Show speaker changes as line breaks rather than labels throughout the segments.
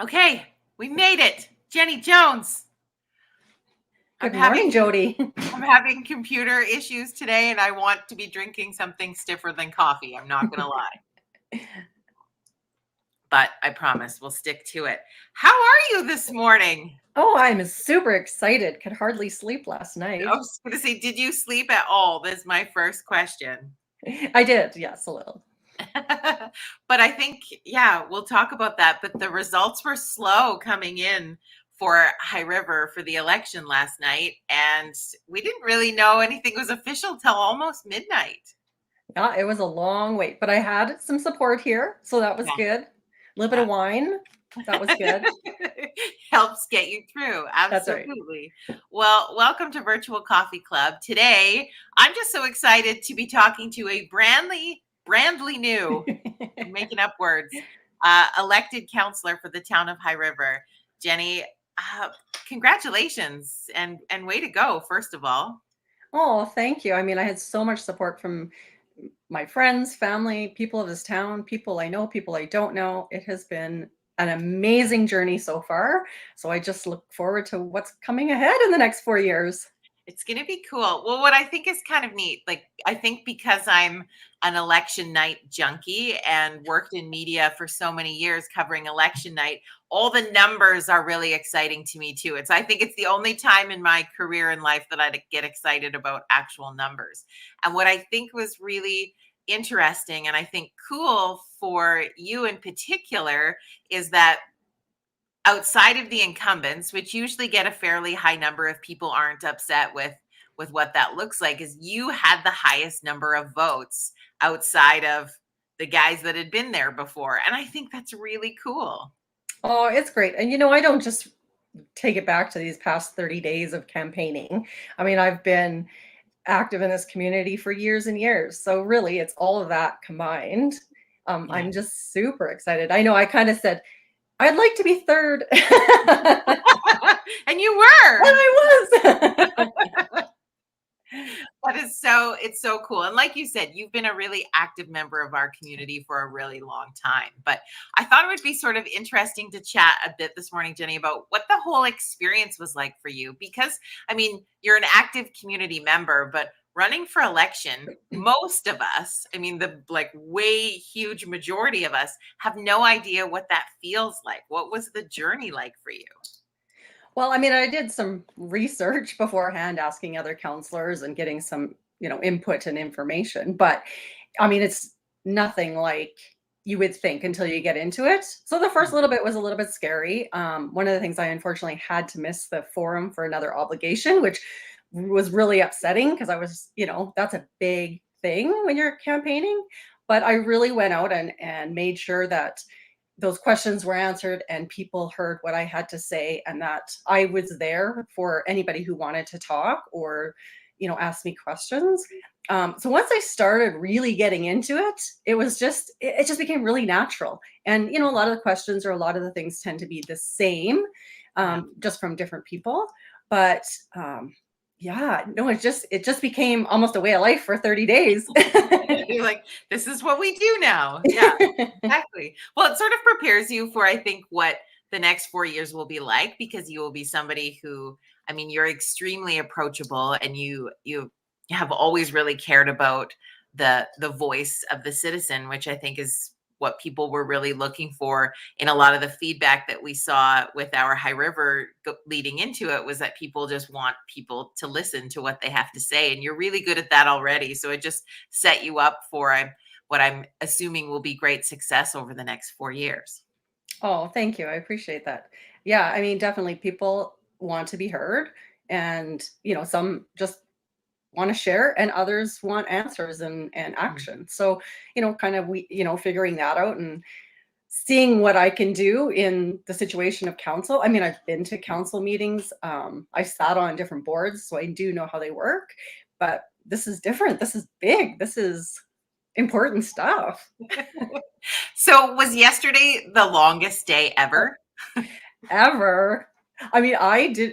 Okay, we made it. Jenny Jones. I'm
Good morning,
having
Jody.
I'm having computer issues today and I want to be drinking something stiffer than coffee. I'm not going to lie. But I promise we'll stick to it. How are you this morning?
Oh, I'm super excited. Could hardly sleep last night.
I was going to say, did you sleep at all? That's my first question.
I did, yes, a little.
But I think, yeah, we'll talk about that. But the results were slow coming in for High River for the election last night. And we didn't really know anything was official till almost midnight.
Yeah, it was a long wait, but I had some support here, so that was
Yeah,
good. A little bit
yeah.
of wine, that was good.
Helps get you through.
That's right.
Absolutely. Well, welcome to Virtual Coffee Club. Today, I'm just so excited to be talking to a brandly new, I'm making up words, elected councilor for the town of High River. Jenny, uh, congratulations and way to go, first of all.
Oh, thank you. I mean, I had so much support from my friends, family, people of this town, people I know, people I don't know. It has been an amazing journey so far. So I just look forward to what's coming ahead in the next 4 years.
It's going to be cool. Well, what I think is kind of neat, like, I think because I'm an election night junkie and worked in media for so many years covering election night, all the numbers are really exciting to me too. I think it's the only time in my career in life that I get excited about actual numbers. And what I think was really interesting and I think cool for you in particular is that outside of the incumbents, which usually get a fairly high number if people aren't upset with what that looks like, is you had the highest number of votes outside of the guys that had been there before. And I think that's really cool.
Oh, it's great. And I don't just take it back to these past 30 days of campaigning. I mean, I've been active in this community for years and years. So really, it's all of that combined.
Yeah.
I'm just super excited. I know I kind of said, I'd like to be third. And
And you were.
I was.
That is so, it's so cool. And like you said, you've been a really active member of our community for a really long time. But I thought it would be sort of interesting to chat a bit this morning, Jenny, about what the whole experience was like for you. Because, I mean, you're an active community member, but running for election, most of us, I mean, the like way huge majority of us have no idea what that feels like. What was the journey like for you?
Well, I mean, I did some research beforehand, asking other counselors and getting some, input and information. But I mean, it's nothing like you would think until you get into it. So the first little bit was a little bit scary. One of the things I unfortunately had to miss the forum for another obligation, which was really upsetting because I was, that's a big thing when you're campaigning. But I really went out and made sure that those questions were answered and people heard what I had to say and that I was there for anybody who wanted to talk or, ask me questions. So once I started really getting into it, it just became really natural. And, a lot of the questions or a lot of the things tend to be the same,
Yeah.
just from different people. But yeah, no, it just became almost a way of life for 30 days.
You're like, this is what we do now. Yeah, exactly. Well, it sort of prepares you for, I think, what the next 4 years will be like, because you will be somebody who, I mean, you're extremely approachable and you have always really cared about the voice of the citizen, which I think is what people were really looking for in a lot of the feedback that we saw with our High River leading into it, was that people just want people to listen to what they have to say. And you're really good at that already. So it just set you up for what I'm assuming will be great success over the next 4 years.
Oh, thank you. I appreciate that. Yeah, I mean, definitely people want to be heard and, some just want to share and others want answers and
Mm.
action. So, kind of figuring that out and seeing what I can do in the situation of council. I mean, I've been to council meetings. I sat on different boards, so I do know how they work, but this is different. This is big. This is important stuff.
So was yesterday the longest day ever?
Ever. I mean,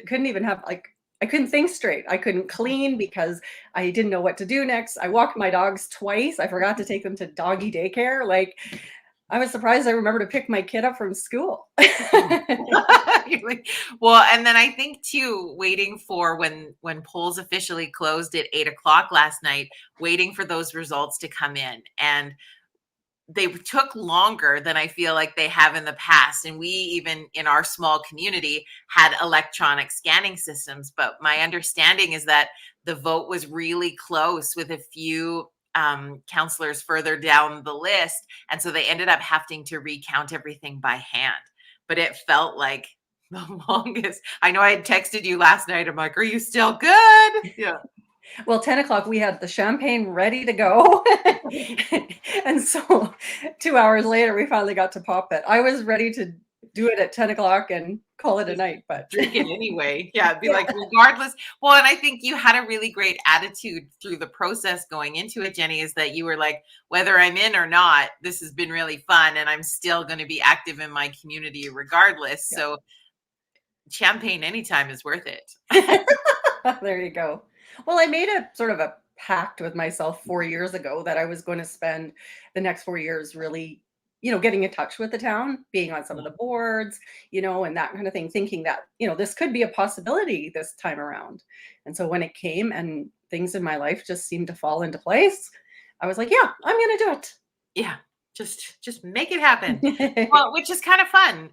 couldn't even have like I couldn't think straight. I couldn't clean because I didn't know what to do next. I walked my dogs twice. I forgot to take them to doggy daycare. Like I was surprised I remember to pick my kid up from school.
You're like, well, and then I think too, waiting for when polls officially closed at 8 o'clock last night, waiting for those results to come in. And they took longer than I feel like they have in the past. And we, even in our small community, had electronic scanning systems. But my understanding is that the vote was really close with a few counselors further down the list. And so they ended up having to recount everything by hand. But it felt like the longest. I know I had texted you last night. I'm like, are you still good? Yeah.
Well, 10 o'clock, we had the champagne ready to go. And so 2 hours later, we finally got to pop it. I was ready to do it at 10 o'clock and call it a
Just
night, but
drink it anyway. Yeah, it'd be
yeah,
like regardless. Well, and I think you had a really great attitude through the process going into it, Jenny, is that you were like, whether I'm in or not, this has been really fun and I'm still going to be active in my community regardless.
yeah.
So champagne anytime is worth it.
There you go. Well, I made a sort of a pact with myself 4 years ago that I was going to spend the next 4 years really, getting in touch with the town, being on some of
Yeah.
the boards, and that kind of thing, thinking that, this could be a possibility this time around. And so when it came and things in my life just seemed to fall into place, I was like, yeah, I'm going to
Yeah. Just make it happen.
do it.
Well, which is kind of fun.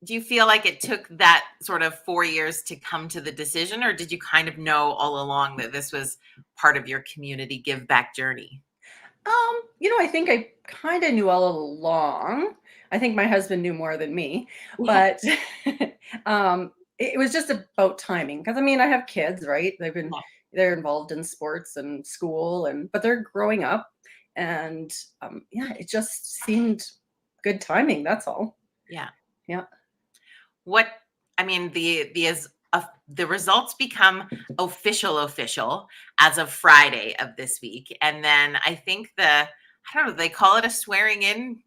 Do you feel like it took that sort of 4 years to come to the decision, or did you kind of know all along that this was part of your community give back journey?
I think I kind of knew all along. I think my husband knew more than me,
Yeah.
but it was just about timing. Because I mean, I have kids, right? They're involved in sports and school, but they're growing up, and yeah, it just seemed good timing. That's all.
Yeah.
Yeah.
What I mean, the results become official as of Friday of this week, and then I think I don't know, they call it a swearing in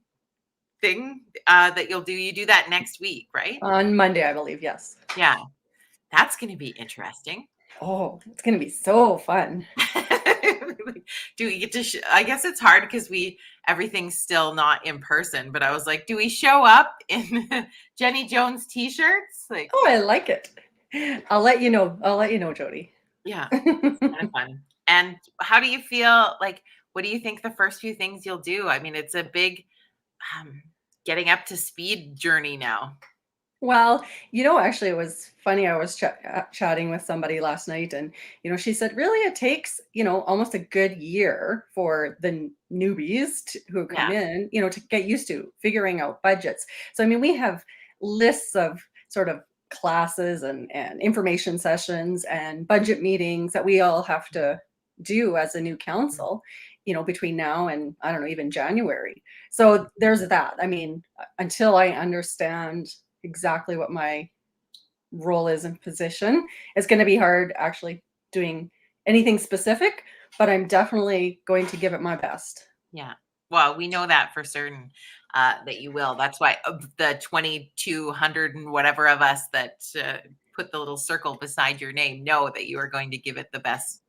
thing that you'll do. You do that next week, right?
On Monday, I believe. Yes.
Yeah, that's going to be interesting.
Oh, it's gonna be so fun.
Do we get to? I guess it's hard because everything's still not in person. But I was like, do we show up in Jenny Jones t-shirts? Like,
Oh, I like it. I'll let you know. I'll let you know, Jody.
yeah, kind of fun. And how do you feel? Like, what do you think the first few things you'll do? I mean, it's a big um, getting up to speed journey now.
Well, actually, it was funny. I was chatting with somebody last night, and she said, "Really, it takes almost a good year for the newbies who come
Yeah,
in, to get used to figuring out budgets." So, I mean, we have lists of sort of classes and information sessions and budget meetings that we all have to do as a new council, between now and I don't know, even January. So there's that. I mean, until I understand exactly what my role is and position. It's going to be hard actually doing anything specific, but I'm definitely going to give it my best.
yeah. Well, we know that for certain that you will. That's why of the 2,200 and whatever of us that put the little circle beside your name know that you are going to give it the best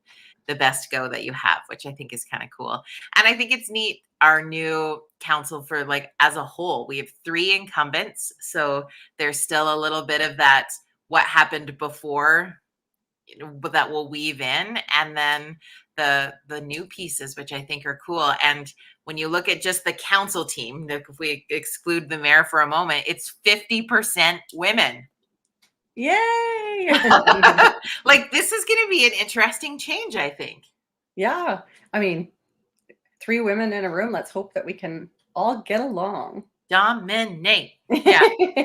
go that you have, which I think is kind of cool. And I think it's neat. Our new council for like as a whole, we have 3 incumbents. So there's still a little bit of that what happened before, but that will weave in. And then the new pieces, which I think are cool. And when you look at just the council team, like if we exclude the mayor for a moment, it's 50% women.
Yay!
Like this is going to be an interesting change, I think.
Yeah. I mean, 3 women in a room. Let's hope that we can all get along.
Dominate. Yeah.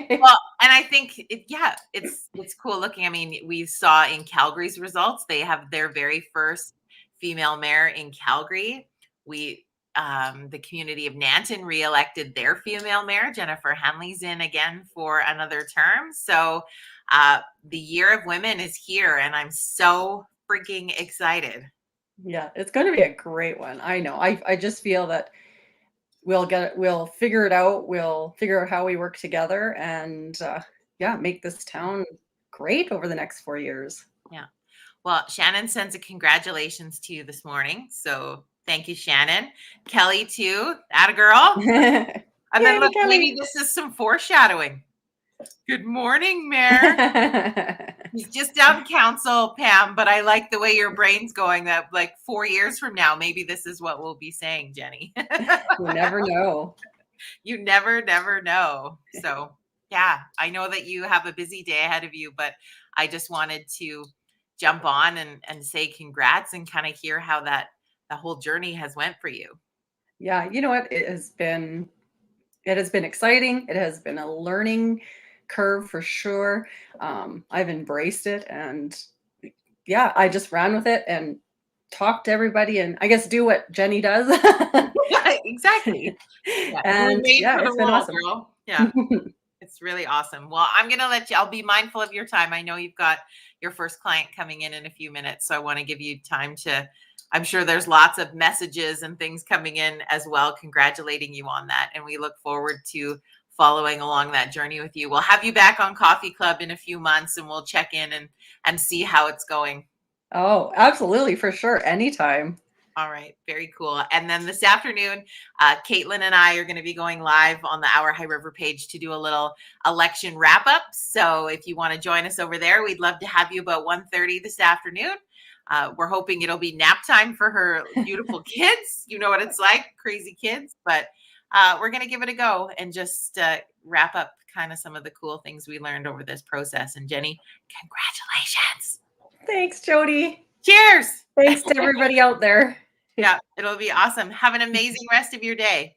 Well, and I think it's cool looking. I mean, we saw in Calgary's results, they have their very first female mayor in Calgary. We the community of Nanton re-elected their female mayor. Jennifer Henley's in again for another term. So the year of women is here and I'm so freaking excited.
Yeah, it's going to be a great one. I know. I just feel that we'll figure it out. We'll figure out how we work together and yeah, make this town great over the next 4 years.
Yeah. Well, Shannon sends a congratulations to you this morning. So Thank you, Shannon. Kelly, too. Atta girl. And then
Yay,
look, maybe
Kelly.
this is some foreshadowing. Good morning, Mayor. He's just down council, Pam, but I like the way your brain's going that like 4 years from now, maybe this is what we'll be saying, Jenny.
You never know.
You never know. So yeah, I know that you have a busy day ahead of you, but I just wanted to jump on and say congrats and kind of hear how the whole journey has went for you.
Yeah, you know what? It has been exciting. It has been a learning curve for sure. I've embraced it, and yeah, I just ran with it and talked to everybody, and I guess do what Jenny does.
Exactly. Yeah, you were
And
made
yeah,
for the
it's been
role,
awesome.
girl. Yeah. It's really awesome. Well, I'm going to let you, I'll be mindful of your time. I know you've got your first client coming in a few minutes. So I want to give you time to, I'm sure there's lots of messages and things coming in as well, congratulating you on that. And we look forward to following along that journey with you. We'll have you back on Coffee Club in a few months and we'll check in and see how it's going.
Oh, absolutely, for sure. Anytime.
All right, very cool. And then this afternoon, Caitlin and I are going to be going live on the Our High River page to do a little election wrap up. So if you want to join us over there, we'd love to have you about 1:30 this afternoon. We're hoping it'll be nap time for her beautiful kids. You know what it's like, crazy kids. But we're going to give it a go and just wrap up kind of some of the cool things we learned over this process. And Jenny, congratulations.
Thanks, Jody.
Cheers.
Thanks to everybody out there.
Yeah, it'll be awesome. Have an amazing rest of your day.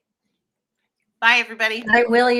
Bye, everybody.
I will. You